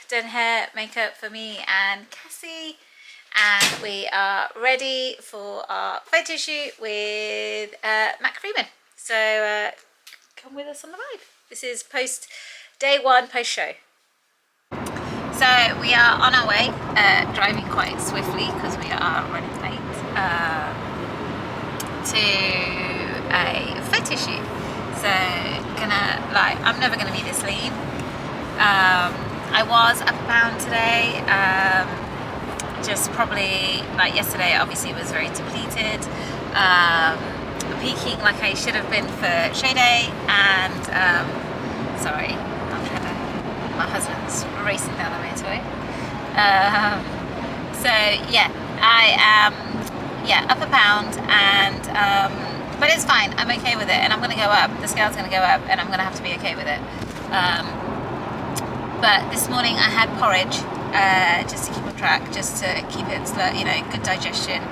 done hair, makeup for me and Cassie, and we are ready for our photo shoot with Matt Freeman. So come with us on the ride. This is day one post show. So we are on our way, driving quite swiftly because we are running late to a photo shoot. So I'm never gonna be this lean. I was up a pound today. Just probably like yesterday. Obviously, was very depleted. Peaking like I should have been for show day, and sorry, my husband's racing down the motorway. So yeah, I am up a pound, and but it's fine. I'm okay with it, and I'm going to go up. The scale's going to go up, and I'm going to have to be okay with it. But this morning I had porridge, just to keep on track, just to keep it slow, good digestion,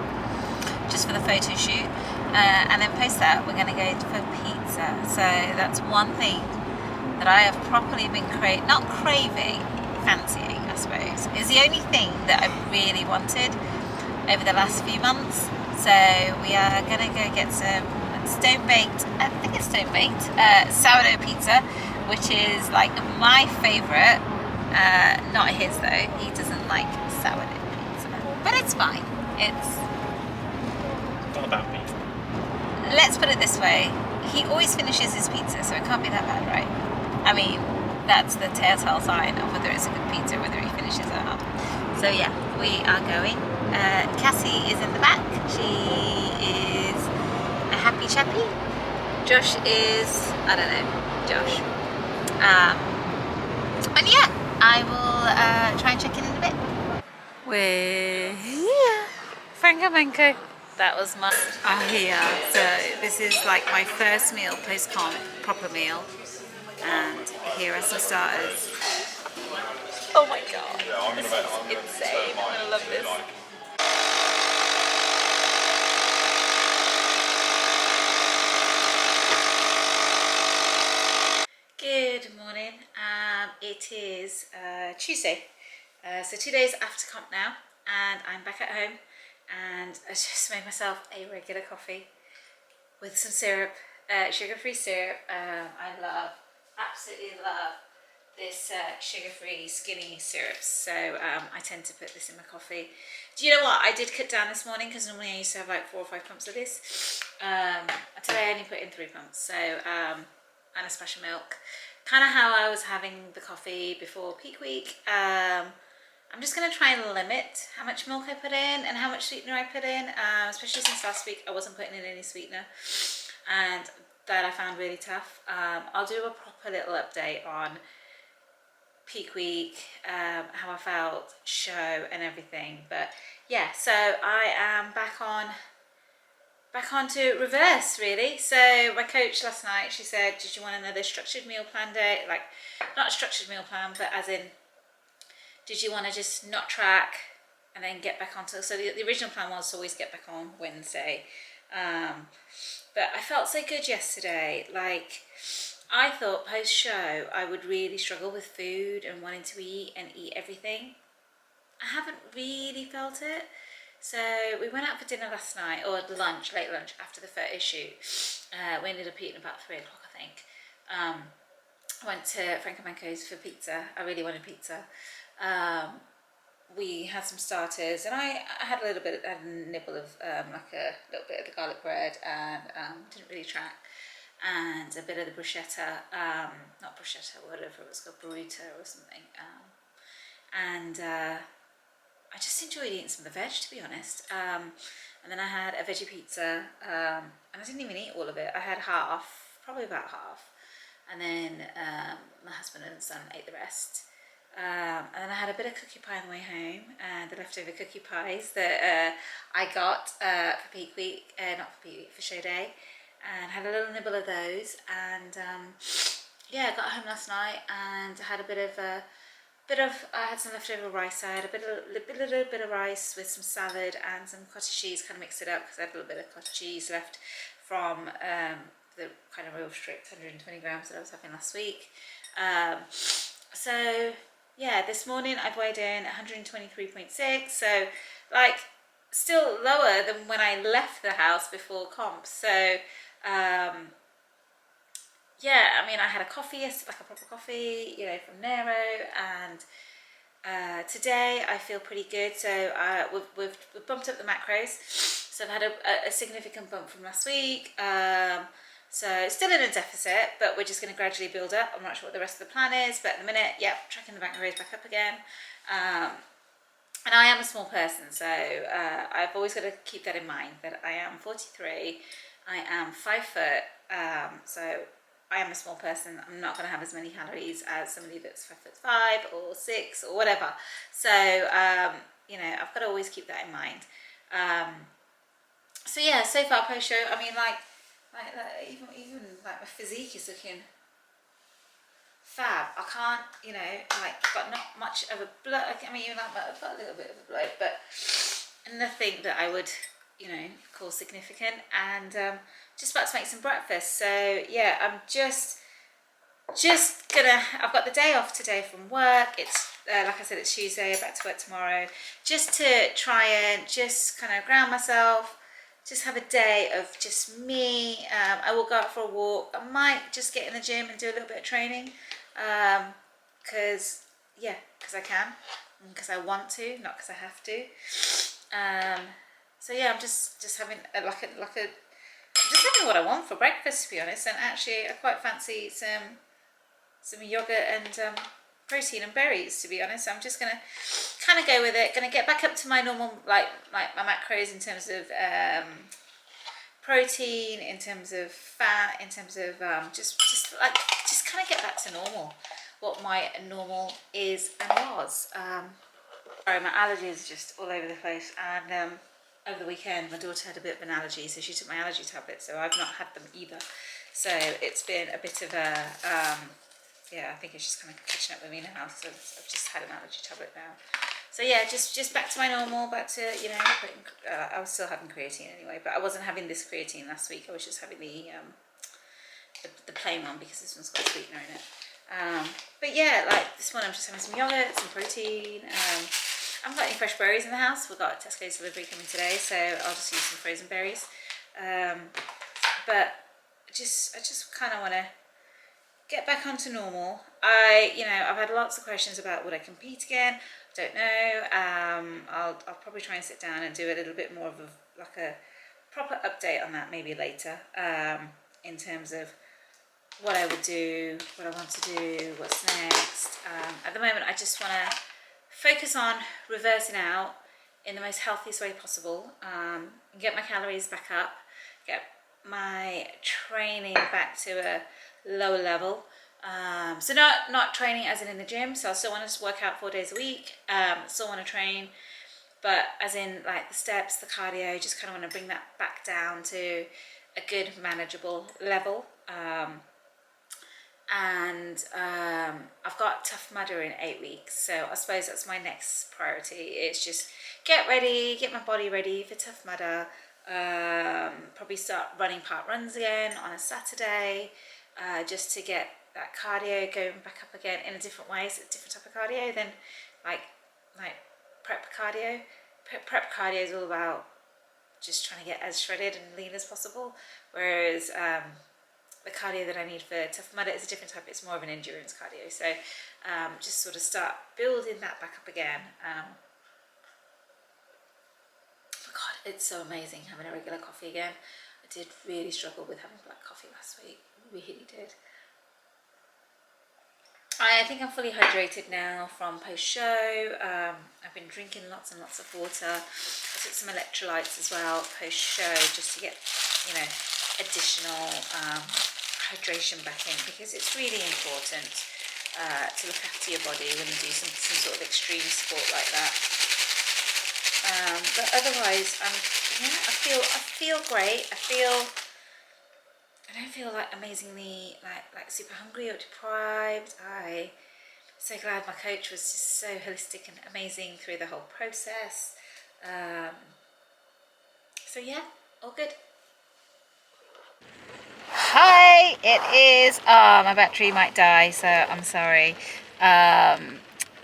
just for the photo shoot. And then post that, we're going to go for pizza. So that's one thing that I have properly been fancying, I suppose. Is the only thing that I've really wanted over the last few months. So we are going to go get some stone-baked, I think it's stone-baked, sourdough pizza, which is like my favourite. Not his though, he doesn't like sourdough pizza. But it's fine. It's not about me. Let's put it this way, he always finishes his pizza, so it can't be that bad, right? I mean, that's the telltale sign of whether it's a good pizza, whether he finishes or not. So yeah, we are going. Cassie is in the back. She is a happy chappy. Josh is, I don't know, Josh. And yeah, I will try and check in a bit. We're here. Franco Manco. That was my here. So this is like my first meal post-comp, proper meal. And here are some starters. Oh my god, this is insane. I'm gonna love this. Good morning. It is Tuesday. So 2 days after comp now, and I'm back at home. And I just made myself a regular coffee with some syrup, sugar-free syrup. I absolutely love this sugar-free skinny syrups. So I tend to put this in my coffee. Do you know what? I did cut down this morning because normally I used to have like 4 or 5 pumps of this. Today I only put in 3 pumps. So and a splash of milk. Kind of how I was having the coffee before peak week. I'm just going to try and limit how much milk I put in and how much sweetener I put in, especially since last week I wasn't putting in any sweetener, and that I found really tough. I'll do a proper little update on peak week, how I felt, show and everything. But yeah, so I am back on to reverse really. So my coach last night, she said, did you want another structured meal plan day? Like, not a structured meal plan, but as in, did you want to just not track and then get back onto, so the original plan was to always get back on Wednesday. But I felt so good yesterday. Like, I thought post-show I would really struggle with food and wanting to eat everything. I haven't really felt it. So we went out for dinner last night, or lunch, late lunch after the photo shoot. We ended up eating about 3 o'clock, I think. I went to Franco Manco's for pizza. I really wanted pizza. We had some starters, and I had a nibble of like a little bit of the garlic bread, and didn't really track, and a bit of the bruschetta, not bruschetta, whatever it was called, burrito or something, and I just enjoyed eating some of the veg, to be honest. And then I had a veggie pizza, and I didn't even eat all of it. I had half, probably about half, and then my husband and son ate the rest. And then I had a bit of cookie pie on the way home, and the leftover cookie pies that I got for peak week, not for peak week, for show day, and had a little nibble of those. And yeah, I got home last night and had a bit of I had some leftover rice. I had a little bit of rice with some salad and some cottage cheese, kind of mixed it up because I had a little bit of cottage cheese left from the kind of real strict 120 grams that I was having last week. So yeah, this morning I've weighed in 123.6, so like still lower than when I left the house before comp. So yeah, I mean, I had a coffee yesterday, like a proper coffee, you know, from Nero, and today I feel pretty good. So we've bumped up the macros. So I've had a significant bump from last week. So still in a deficit, but we're just going to gradually build up. I'm not sure what the rest of the plan is, but at the minute, yep, tracking the macros back up again. And I am a small person, so I've always got to keep that in mind, that I am 43, I am 5 foot, so I am a small person. I'm not going to have as many calories as somebody that's 5'5" or 6 or whatever. So, you know, I've got to always keep that in mind. So yeah, so far post show, I mean, like even like my physique is looking fab. I can't, you know, like, got not much of a bloat. I mean, even like, I've got a little bit of a bloat, but nothing that I would, you know, call significant. And just about to make some breakfast. So yeah, I'm just gonna, I've got the day off today from work. It's like I said, it's Tuesday, back to work tomorrow, just to try and just kind of ground myself, just have a day of just me. I will go out for a walk. I might just get in the gym and do a little bit of training, because I can, because I want to, not because I have to. So yeah, I'm just having I'm just having what I want for breakfast, to be honest. And actually, I quite fancy some yogurt and protein and berries, to be honest. I'm just gonna kind of go with it. Gonna get back up to my normal, like my macros in terms of protein, in terms of fat, in terms of just kind of get back to normal, what my normal is and was. Sorry, my allergies are just all over the place, and over the weekend my daughter had a bit of an allergy, so she took my allergy tablets, so I've not had them either. So it's been a bit of a yeah, I think it's just kind of catching up with me now. So I've just had an allergy tablet now. So yeah, just back to my normal, back to, you know, I was still having creatine anyway, but I wasn't having this creatine last week. I was just having the plain one, because this one's got a sweetener in it. But yeah, like this one, I'm just having some yogurt, some protein. I haven't got any fresh berries in the house. We've got Tesco's delivery coming today, so I'll just use some frozen berries. But I just kind of want to get back onto normal. You know, I've had lots of questions about, would I compete again? I don't know. I'll probably try and sit down and do a little bit more of a proper update on that maybe later, in terms of what I would do, what I want to do, what's next. At the moment, I just want to focus on reversing out in the most healthiest way possible, get my calories back up, get my training back to a lower level. So not training as in the gym, so I still want to work out 4 days a week, still want to train, but as in like the steps, the cardio, just kind of want to bring that back down to a good manageable level. And I've got Tough Mudder in 8 weeks, so I suppose that's my next priority. It's just get ready, get my body ready for Tough Mudder. Probably start running park runs again on a Saturday, just to get that cardio going back up again in a different way. It's a different type of cardio than like prep cardio. Prep cardio is all about just trying to get as shredded and lean as possible, whereas the cardio that I need for Tough Mudder is a different type. It's more of an endurance cardio. So just sort of start building that back up again. God, it's so amazing having a regular coffee again. I did really struggle with having black coffee last week. Really did. I think I'm fully hydrated now from post-show. I've been drinking lots and lots of water. I took some electrolytes as well post-show, just to get, you know, additional hydration back in, because it's really important to look after your body when you do some sort of extreme sport like that. But otherwise, I feel great. I don't feel like amazingly like super hungry or deprived. I'm so glad my coach was just so holistic and amazing through the whole process. So yeah, all good. Hi, it is, my battery might die, so I'm sorry.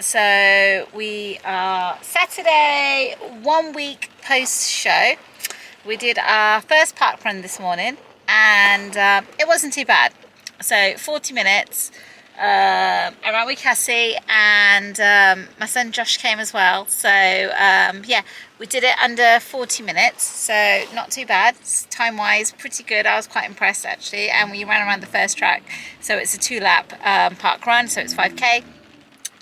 So we are Saturday, 1 week post show. We did our first park run this morning, and it wasn't too bad. So 40 minutes around with Cassie, and my son Josh came as well. So yeah, we did it under 40 minutes, so not too bad. Time wise, pretty good. I was quite impressed actually. And we ran around the first track, so it's a 2-lap park run, so it's 5k.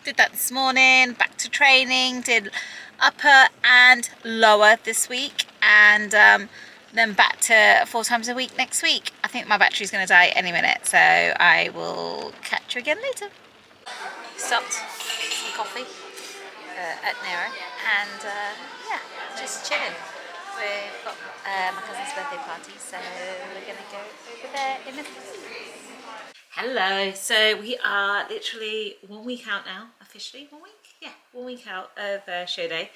Did that this morning, back to training, did upper and lower this week, and then back to 4 times a week next week. I think my battery's going to die any minute, so I will catch you again later. Stopped, some coffee at Nero, and yeah, just chilling. We've got my cousin's birthday party, so we're going to go over there in a few. Hello, so we are literally 1 week out now, officially 1 week? Yeah, 1 week out of show day.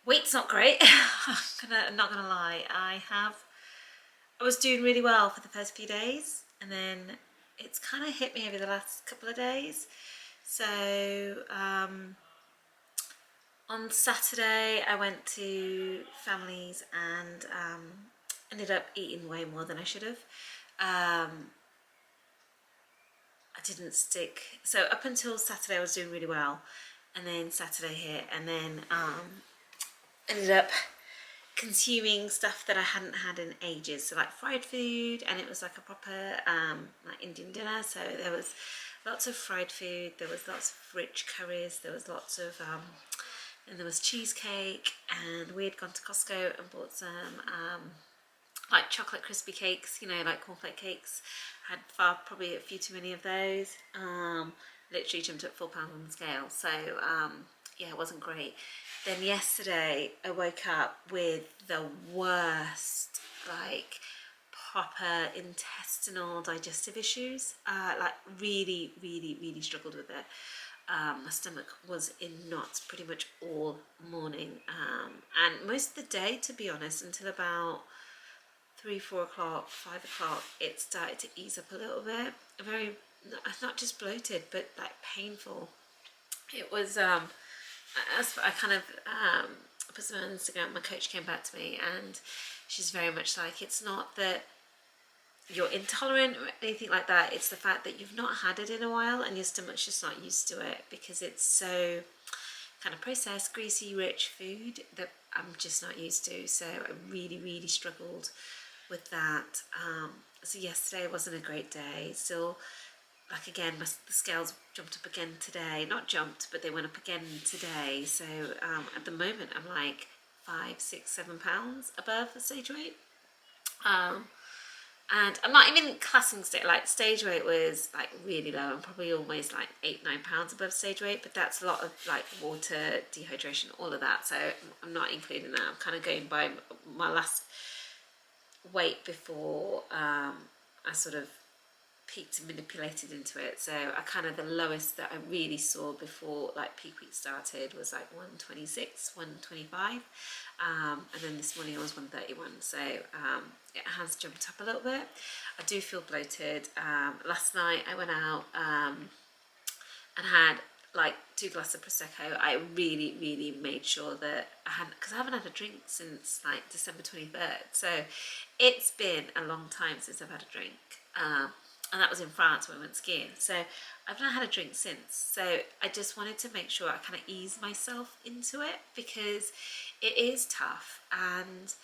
Weight's not great, I'm not gonna lie. I was doing really well for the first few days, and then it's kind of hit me over the last couple of days. So on Saturday I went to family's and ended up eating way more than I should have. I didn't stick, so up until Saturday I was doing really well, and then Saturday hit, and then ended up consuming stuff that I hadn't had in ages, so like fried food, and it was like a proper like Indian dinner, so there was lots of fried food, there was lots of rich curries, there was lots of and there was cheesecake, and we had gone to Costco and bought some like chocolate crispy cakes, you know, like cornflake cakes. I had probably a few too many of those. Literally jumped up 4 pounds on the scale, so yeah, it wasn't great. Then yesterday I woke up with the worst, like proper intestinal digestive issues, like really struggled with it. My stomach was in knots pretty much all morning, and most of the day, to be honest, until about 3, 4 o'clock, 5 o'clock, it started to ease up a little bit. Very, not just bloated, but like painful. It was, I kind of put some on Instagram. My coach came back to me, and she's very much like, it's not that you're intolerant or anything like that, it's the fact that you've not had it in a while and your stomach's just not used to it, because it's so kind of processed, greasy, rich food that I'm just not used to. So I really struggled with that. So yesterday wasn't a great day. Still, like again, the scales jumped up again today. Not jumped, but they went up again today. So at the moment I'm like 5, 6, 7 pounds above the stage weight. And I'm not even classing stage weight was like really low. I'm probably almost like 8, 9 pounds above stage weight, but that's a lot of like water, dehydration, all of that. So I'm not including that. I'm kind of going by my last weight before I sort of peaked and manipulated into it. So I kind of, the lowest that I really saw before like peak week started was like 126, 125, and then this morning I was 131. So it has jumped up a little bit. I do feel bloated. Last night I went out and had like 2 glasses of Prosecco. I really made sure that I hadn't, because I haven't had a drink since like December 23rd. So it's been a long time since I've had a drink. And that was in France when we went skiing. So I've not had a drink since. So I just wanted to make sure I kind of ease myself into it, because it is tough and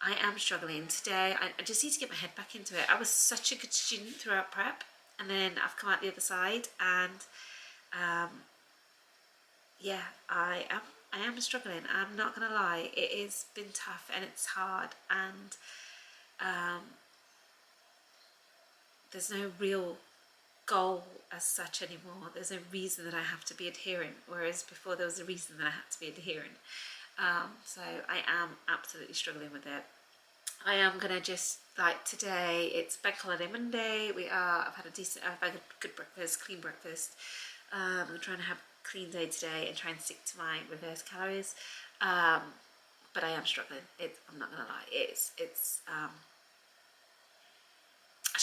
I am struggling today. I just need to get my head back into it. I was such a good student throughout prep, and then I've come out the other side, and yeah, I am struggling. I'm not gonna lie. It has been tough and it's hard, and there's no real goal as such anymore. There's no reason that I have to be adherent, whereas before there was a reason that I had to be adherent. So I am absolutely struggling with it. I am gonna just, like today, it's Bank Holiday Monday. I've had a good breakfast, clean breakfast. I'm trying to have a clean day today and try and stick to my reverse calories. But I am struggling. I'm not gonna lie. It's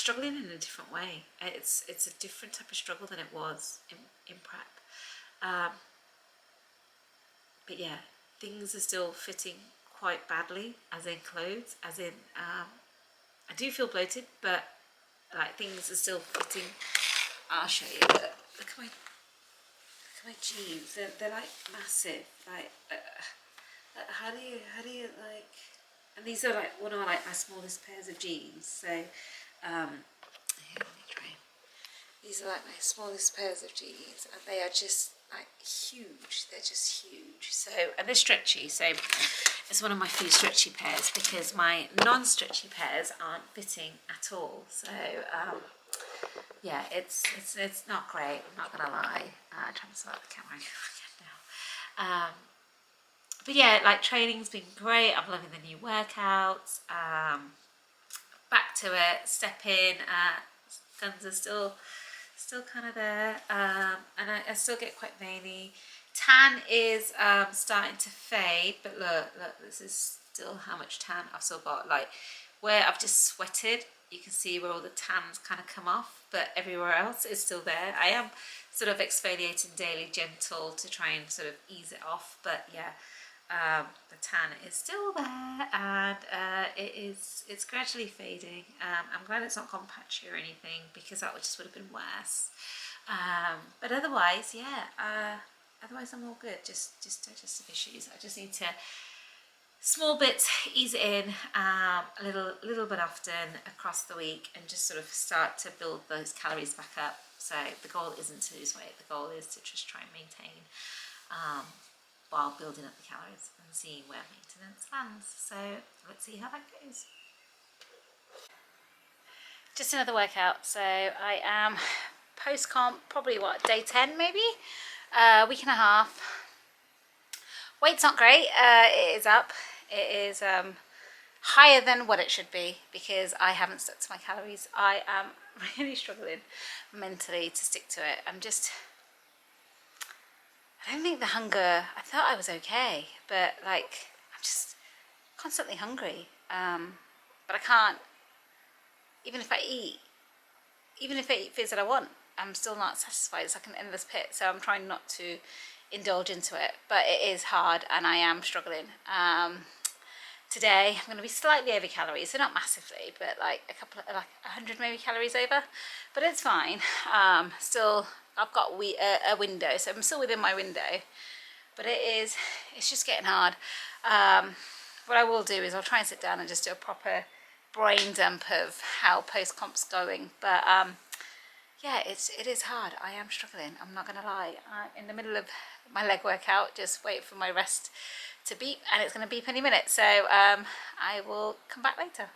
struggling in a different way. It's a different type of struggle than it was in prep. But yeah, things are still fitting quite badly, as in clothes, as in I do feel bloated, but like things are still fitting. I'll show you. Look at my jeans. They're like massive. Like how do you like? And these are like one of like my smallest pairs of jeans. So here, let me try. These are like my smallest pairs of jeans, and they are just like huge. They're just huge. So, and they're stretchy. So it's one of my few stretchy pairs because my non-stretchy pairs aren't fitting at all. So yeah, it's not great. I'm not gonna lie. I'm trying to start the camera again now. But yeah, like training's been great. I'm loving the new workouts. Back to it. Step in. Guns are still kind of there, and I still get quite veiny. Tan is starting to fade, but look, this is still how much tan I've still got. Like where I've just sweated, you can see where all the tans kind of come off, but everywhere else is still there. I am sort of exfoliating daily, gentle, to try and sort of ease it off, but yeah. The tan is still there, and it's gradually fading. I'm glad it's not gone patchy or anything, because that just would have been worse. But otherwise, yeah, otherwise I'm all good. Just digestive issues. I just need to small bits, ease it in a little bit often across the week, and just sort of start to build those calories back up. So the goal isn't to lose weight. The goal is to just try and maintain. While building up the calories and seeing where maintenance lands. So let's see how that goes. Just another workout. So I am post-comp, probably what, day 10 maybe? Week and a half. Weight's not great. It is up. It is higher than what it should be because I haven't stuck to my calories. I am really struggling mentally to stick to it. I don't think the hunger, I thought I was okay, but like, I'm just constantly hungry. But I can't, even if I eat foods that I want, I'm still not satisfied. It's like an endless pit, so I'm trying not to indulge into it, but it is hard and I am struggling. Today, I'm going to be slightly over calories, so not massively, but like a couple of, like 100 maybe calories over, but it's fine. Still, I've got a window, so I'm still within my window, but it's just getting hard. What I will do is I'll try and sit down and just do a proper brain dump of how post-comp's going, but yeah, it is hard. I am struggling, I'm not going to lie. I'm in the middle of my leg workout, just wait for my rest to beep, and it's going to beep any minute, so I will come back later.